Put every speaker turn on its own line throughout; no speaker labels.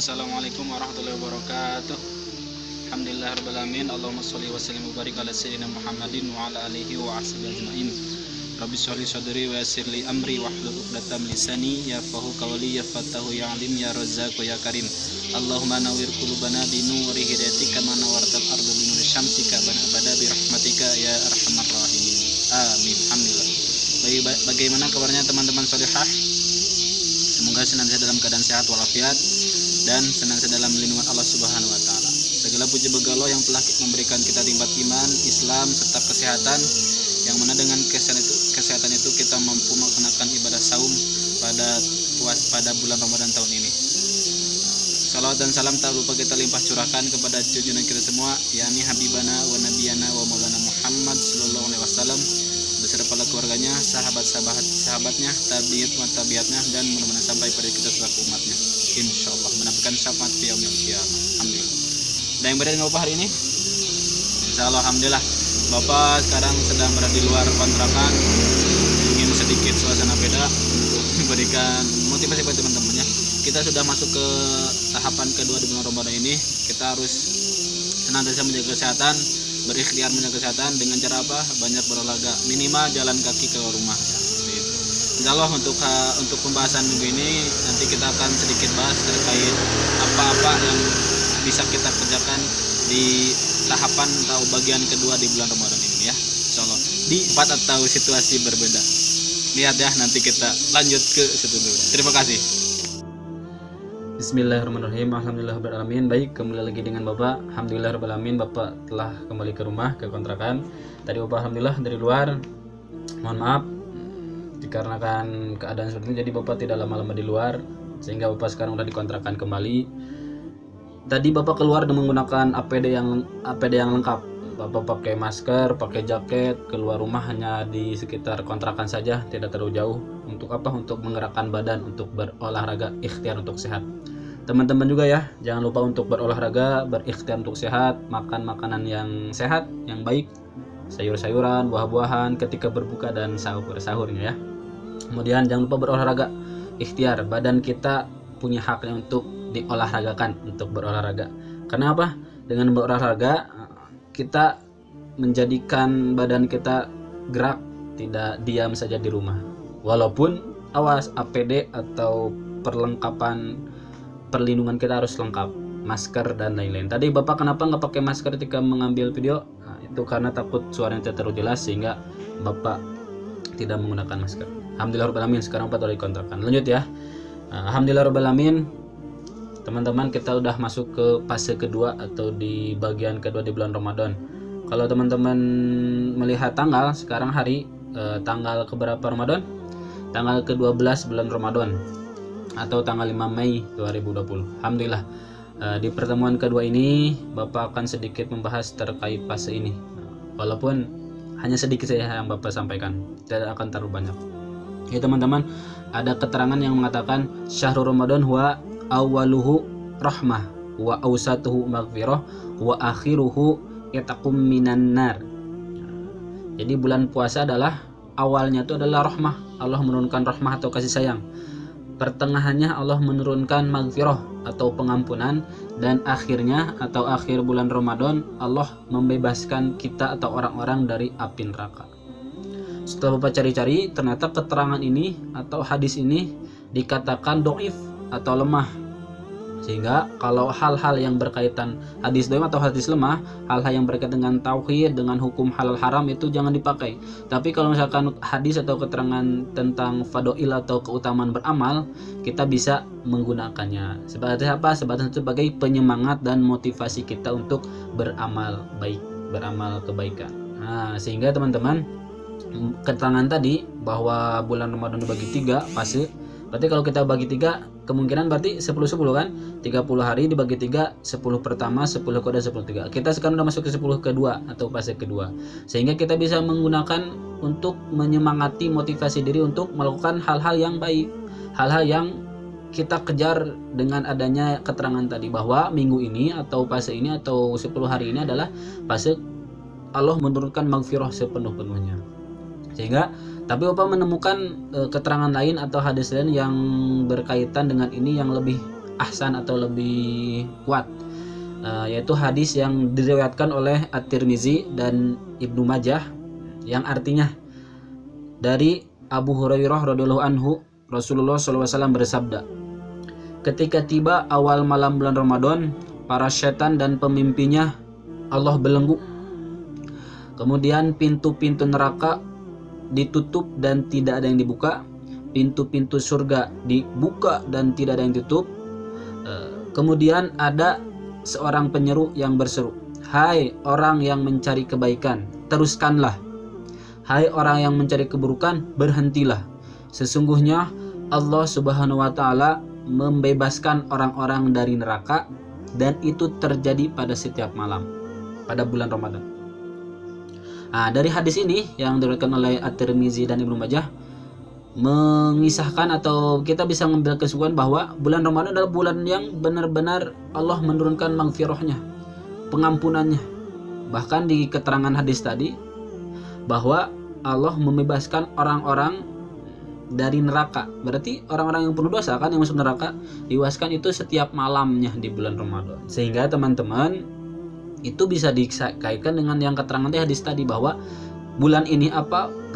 Assalamualaikum warahmatullahi wabarakatuh. Alhamdulillahirabbil alamin. Allahumma shalli wa sallim wa barik ala sayyidina Muhammadin wa ala alihi wa ashabihi ajmain. Rabbi shrah li sadri wa yassir li amri wahlul 'uqdatam min lisani yafqahu qawli ya fatahu ya alim ya razzaq ya karim. Allahumma nawwir qulubana bi nuri hidayatika kama nawartal ardu bi nuri syamsika abada bi rahmatika ya arhamar rahimin. Amin. Alhamdulillah. Bagaimana kabarnya teman-teman salihah? Semoga senantiasa dalam keadaan sehat walafiat dan senantiasa dalam lindungan Allah Subhanahu wa taala. Segala puji bagi Allah yang telah memberikan kita nikmat iman, Islam serta kesehatan, yang mana dengan kesehatan itu kita mampu melaksanakan ibadah saum pada bulan Ramadan tahun ini. Salawat dan salam tak lupa kita limpah curahkan kepada junjungan kita semua, yakni Habibana wa Nabiyana wa Maulana Muhammad sallallahu alaihi wasallam, beserta para keluarganya, sahabatnya, tabiatnya, dan mudah-mudahan sampai pada kita selaku umatnya, insyaallah mendapatkan syafaat di yaumil qiyamah. Alhamdulillah. Ada yang berada dengan Bapak hari ini? Insyaallah alhamdulillah. Bapak sekarang sedang berada di luar kontrakan, ingin sedikit suasana beda untuk memberikan motivasi buat teman-temannya. Kita sudah masuk ke tahapan kedua di bulan Ramadan ini. Kita harus senantiasa menjaga kesehatan, berikhtiar menjaga kesehatan dengan cara apa? Banyak berolahraga, minimal jalan kaki ke rumah. Insya Allah untuk pembahasan minggu ini nanti kita akan sedikit bahas terkait apa-apa yang bisa kita kerjakan di tahapan atau bagian kedua di bulan Ramadan ini ya. Insya Allah di 4 atau situasi berbeda. Lihat ya, nanti kita lanjut ke situ dulu. Terima kasih. Bismillahirrahmanirrahim. Alhamdulillahirabbil alamin. Baik, kembali lagi dengan Bapak. Alhamdulillahirabbil alamin, Bapak telah kembali ke rumah, ke kontrakan. Tadi Bapak alhamdulillah dari luar. Mohon maaf dikarenakan keadaan seperti ini, jadi Bapak tidak lama-lama di luar, sehingga Bapak sekarang udah dikontrakan kembali. Tadi Bapak keluar dengan menggunakan APD yang lengkap. Bapak pakai masker, pakai jaket, keluar rumah hanya di sekitar kontrakan saja, tidak terlalu jauh. Untuk apa? Untuk menggerakkan badan, untuk berolahraga, ikhtiar untuk sehat. Teman-teman juga ya, jangan lupa untuk berolahraga, berikhtiar untuk sehat, makan makanan yang sehat, yang baik, sayur-sayuran, buah-buahan ketika berbuka dan sahurnya ya. Kemudian jangan lupa berolahraga, ikhtiar, badan kita punya haknya untuk diolahragakan, untuk berolahraga. Karena apa? Dengan berolahraga kita menjadikan badan kita gerak, tidak diam saja di rumah. Walaupun awas, APD atau perlengkapan perlindungan kita harus lengkap, masker dan lain-lain. Tadi Bapak kenapa nggak pakai masker ketika mengambil video? Nah, itu karena takut suaranya tidak terlalu jelas sehingga Bapak tidak menggunakan masker. Alhamdulillahirabbil alamin, sekarang Bapak telah dikontrakan. Lanjut ya. Alhamdulillahirabbil alamin. Teman-teman, kita udah masuk ke fase kedua atau di bagian kedua di bulan Ramadan. Kalau teman-teman melihat tanggal, sekarang hari tanggal keberapa Ramadan? Tanggal ke-12 bulan Ramadan atau tanggal 5 Mei 2020. Alhamdulillah. Di pertemuan kedua ini Bapak akan sedikit membahas terkait fase ini. Walaupun hanya sedikit saja yang Bapak sampaikan, tidak akan terlalu banyak. Ya teman-teman, ada keterangan yang mengatakan syahrul Ramadan huwa awaluhu rahmah wa awsatuhu maghfirah wa akhiruhu itaqum minan nar. Jadi bulan puasa adalah awalnya itu adalah rahmah, Allah menurunkan rahmah atau kasih sayang. Pertengahannya Allah menurunkan maghfirah atau pengampunan, dan akhirnya atau akhir bulan Ramadan Allah membebaskan kita atau orang-orang dari api neraka. Setelah Bapak cari-cari, ternyata keterangan ini atau hadis ini dikatakan dhaif atau lemah. Sehingga kalau hal-hal yang berkaitan hadis dhaif atau hadis lemah, hal-hal yang berkaitan dengan tauhid, dengan hukum halal haram itu jangan dipakai. Tapi kalau misalkan hadis atau keterangan tentang fadail atau keutamaan beramal, kita bisa menggunakannya. Sebagai apa? Sebagai penyemangat dan motivasi kita untuk beramal baik, beramal kebaikan. Nah, sehingga teman-teman, keterangan tadi bahwa bulan Ramadan dibagi 3 fase. Berarti kalau kita bagi 3, kemungkinan berarti 10-10 kan? 30 hari dibagi 3, 10 pertama, 10 kedua, 10 tiga. Kita sekarang udah masuk ke 10 kedua atau fase kedua. Sehingga kita bisa menggunakan untuk menyemangati motivasi diri untuk melakukan hal-hal yang baik. Hal-hal yang kita kejar dengan adanya keterangan tadi bahwa minggu ini atau fase ini atau 10 hari ini adalah fase Allah menurunkan maghfirah sepenuh-penuhnya. Sehingga tapi Bapak menemukan keterangan lain atau hadis lain yang berkaitan dengan ini yang lebih ahsan atau lebih kuat, yaitu hadis yang diriwayatkan oleh At-Tirmizi dan Ibnu Majah, yang artinya dari Abu Hurairah radhiyallahu anhu, Rasulullah SAW bersabda, ketika tiba awal malam bulan Ramadan, para setan dan pemimpinnya Allah belenggu. Kemudian pintu-pintu neraka ditutup dan tidak ada yang dibuka, pintu-pintu surga dibuka dan tidak ada yang ditutup. Kemudian ada seorang penyeru yang berseru, hai orang yang mencari kebaikan, teruskanlah. Hai orang yang mencari keburukan, berhentilah. Sesungguhnya Allah Subhanahu wa taala membebaskan orang-orang dari neraka, dan itu terjadi pada setiap malam pada bulan Ramadan. Nah, dari hadis ini yang diriwayatkan oleh At-Tirmizi dan Ibnu Majah mengisahkan atau kita bisa mengambil kesimpulan bahwa bulan Ramadan adalah bulan yang benar-benar Allah menurunkan maghfirahnya, pengampunannya. Bahkan di keterangan hadis tadi bahwa Allah membebaskan orang-orang dari neraka. Berarti orang-orang yang penuh dosa kan yang masuk neraka diwaskan itu setiap malamnya di bulan Ramadan. Sehingga teman-teman itu bisa dikaitkan dengan yang keterangan di hadis tadi bahwa bulan ini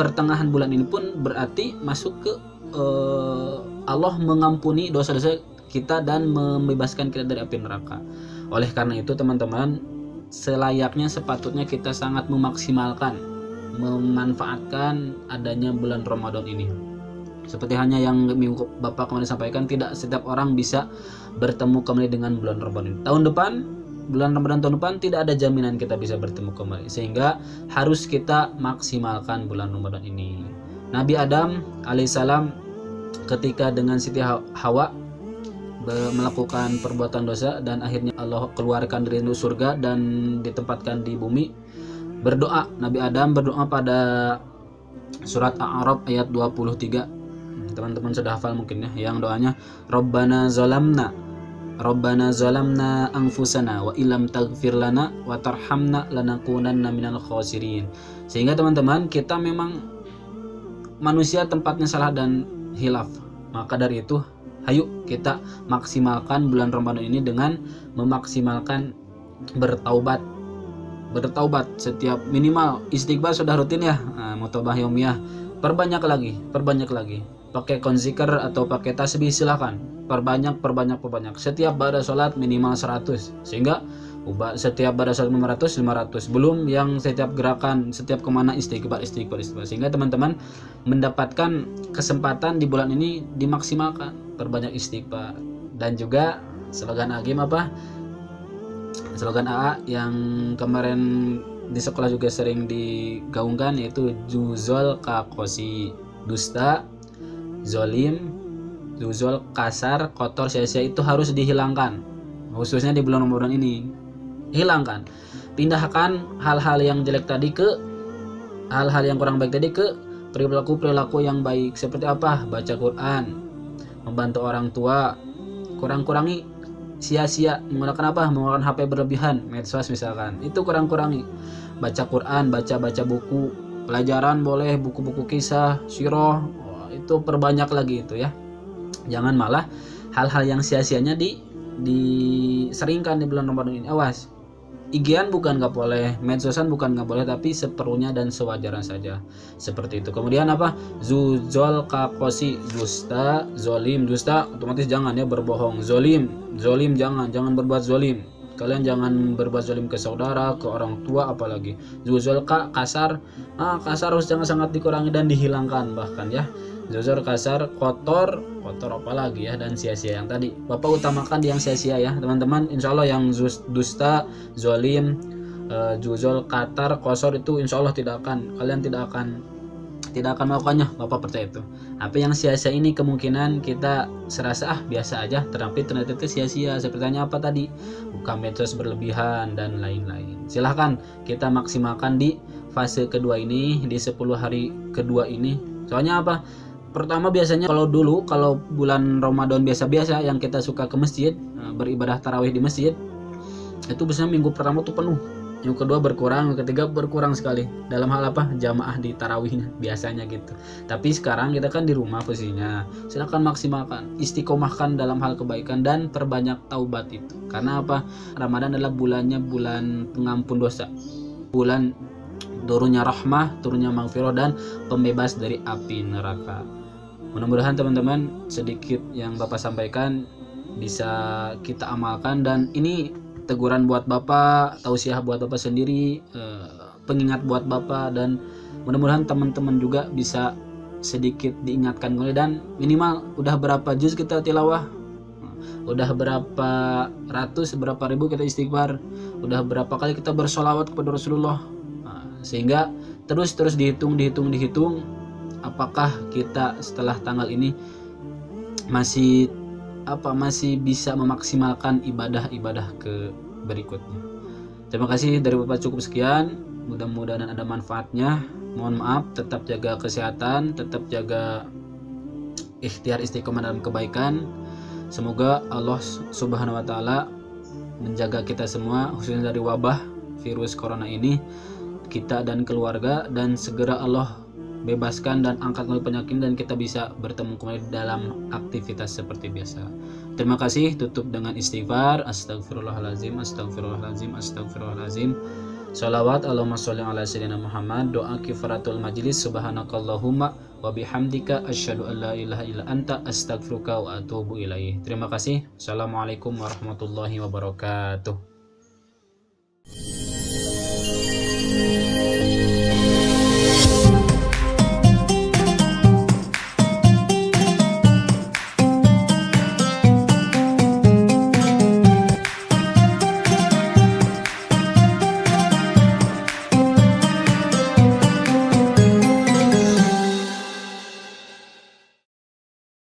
pertengahan bulan ini pun berarti masuk ke Allah mengampuni dosa-dosa kita dan membebaskan kita dari api neraka. Oleh karena itu teman-teman, selayaknya sepatutnya kita sangat memanfaatkan adanya bulan Ramadan ini. Seperti hanya yang minggu Bapak kemarin sampaikan, tidak setiap orang bisa bertemu kembali dengan bulan Ramadan. Bulan Ramadan tahun depan tidak ada jaminan kita bisa bertemu kembali, sehingga harus kita maksimalkan bulan Ramadan ini. Nabi Adam alaihissalam ketika dengan Siti Hawa melakukan perbuatan dosa dan akhirnya Allah keluarkan dari surga dan ditempatkan di bumi, berdoa. Nabi Adam berdoa pada surat A'raf ayat 23. Teman-teman sudah hafal mungkin ya, yang doanya Rabbana zalamna anfusana wa illam taghfir lana wa tarhamna lanakunanna minal khasirin. Sehingga teman-teman, kita memang manusia tempatnya salah dan hilaf. Maka dari itu, ayo kita maksimalkan bulan Ramadan ini dengan memaksimalkan bertaubat setiap minimal istighfar sudah rutin ya, mutobah yaumiyah, perbanyak lagi, pakai konzikir atau pakai tasbih silakan, perbanyak setiap pada sholat minimal 100, sehingga setiap pada sholat 500, belum yang setiap gerakan, setiap kemana istighfar, sehingga teman-teman mendapatkan kesempatan di bulan ini dimaksimalkan, perbanyak istighfar. Dan juga slogan AA yang kemarin di sekolah juga sering digaungkan, yaitu juzol kakosi, dusta, zolim, juzol, kasar, kotor, sia-sia itu harus dihilangkan, khususnya di bulan Ramadan ini. Hilangkan, pindahkan hal-hal yang jelek tadi ke hal-hal yang kurang baik tadi ke perilaku yang baik. Seperti apa? Baca Quran, membantu orang tua, kurangi sia-sia menggunakan HP berlebihan, medsos misalkan, itu kurangi. Baca Quran, baca buku pelajaran boleh, buku-buku kisah, sirah, itu perbanyak lagi itu ya. Jangan malah hal-hal yang sia-sianya diseringkan di bulan Ramadan ini. Awas, IG-an bukan nggak boleh, medsosan bukan nggak boleh, tapi seperlunya dan sewajarnya saja, seperti itu. Kemudian zuzol kakosi, dusta, zolim, dusta otomatis jangan ya, berbohong. Zolim jangan berbuat zolim. Kalian jangan berbuat zolim ke saudara, ke orang tua apalagi. Zuzol kasar harus sangat dikurangi dan dihilangkan bahkan ya. Zuzol kasar, kotor apalagi ya, dan sia-sia yang tadi Bapak utamakan yang sia-sia ya teman-teman. Insya Allah yang dusta, zolim, juzol, katar, kosor itu insya Allah kalian tidak akan melakukannya, Bapak percaya itu. Apa yang sia-sia ini kemungkinan kita serasa biasa aja, tetapi ternyata itu sia-sia. Sepertinya apa tadi, buka medsos berlebihan dan lain-lain. Silahkan kita maksimalkan di fase kedua ini, di 10 hari kedua ini. Soalnya apa? Pertama biasanya kalau bulan Ramadan biasa-biasa yang kita suka ke masjid, beribadah tarawih di masjid, itu biasanya minggu pertama tuh penuh. yang kedua berkurang, yang ketiga berkurang sekali. Dalam hal apa? Jamaah di tarawihnya biasanya gitu. Tapi sekarang kita kan di rumah posisinya. Silakan maksimalkan, istiqomahkan dalam hal kebaikan dan perbanyak taubat itu. Karena apa? Ramadan adalah bulannya bulan pengampun dosa. Bulan turunnya rahmah, turunnya maghfirah dan pembebas dari api neraka. Mudah-mudahan teman-teman sedikit yang Bapak sampaikan bisa kita amalkan, dan ini teguran buat Bapak, tausiah buat Bapak sendiri, pengingat buat Bapak, dan mudah-mudahan teman-teman juga bisa sedikit diingatkan kembali. Dan minimal udah berapa juz kita tilawah, udah berapa ratus, berapa ribu kita istighfar, udah berapa kali kita bersolawat kepada Rasulullah, sehingga terus dihitung, apakah kita setelah tanggal ini masih bisa memaksimalkan ibadah ke berikutnya. Terima kasih dari Bapak, cukup sekian, mudah-mudahan ada manfaatnya. Mohon maaf, tetap jaga kesehatan, tetap jaga ikhtiar istiqomah dalam kebaikan. Semoga Allah Subhanahu wa taala menjaga kita semua, khususnya dari wabah virus corona ini, kita dan keluarga, dan segera Allah bebaskan dan angkat kembali penyakit, dan kita bisa bertemu kembali dalam aktivitas seperti biasa. Terima kasih. Tutup dengan istighfar. Astagfirullahalazim, astagfirullahalazim, astagfirullahalazim. Shalawat Allahumma sholli ala sayyidina Muhammad. Doa kifaratul majlis. Subhanakallahumma wa bihamdika asyhadu an la ilaha illa anta astaghfiruka wa atubu ilaih. Terima kasih. Assalamualaikum warahmatullahi wabarakatuh.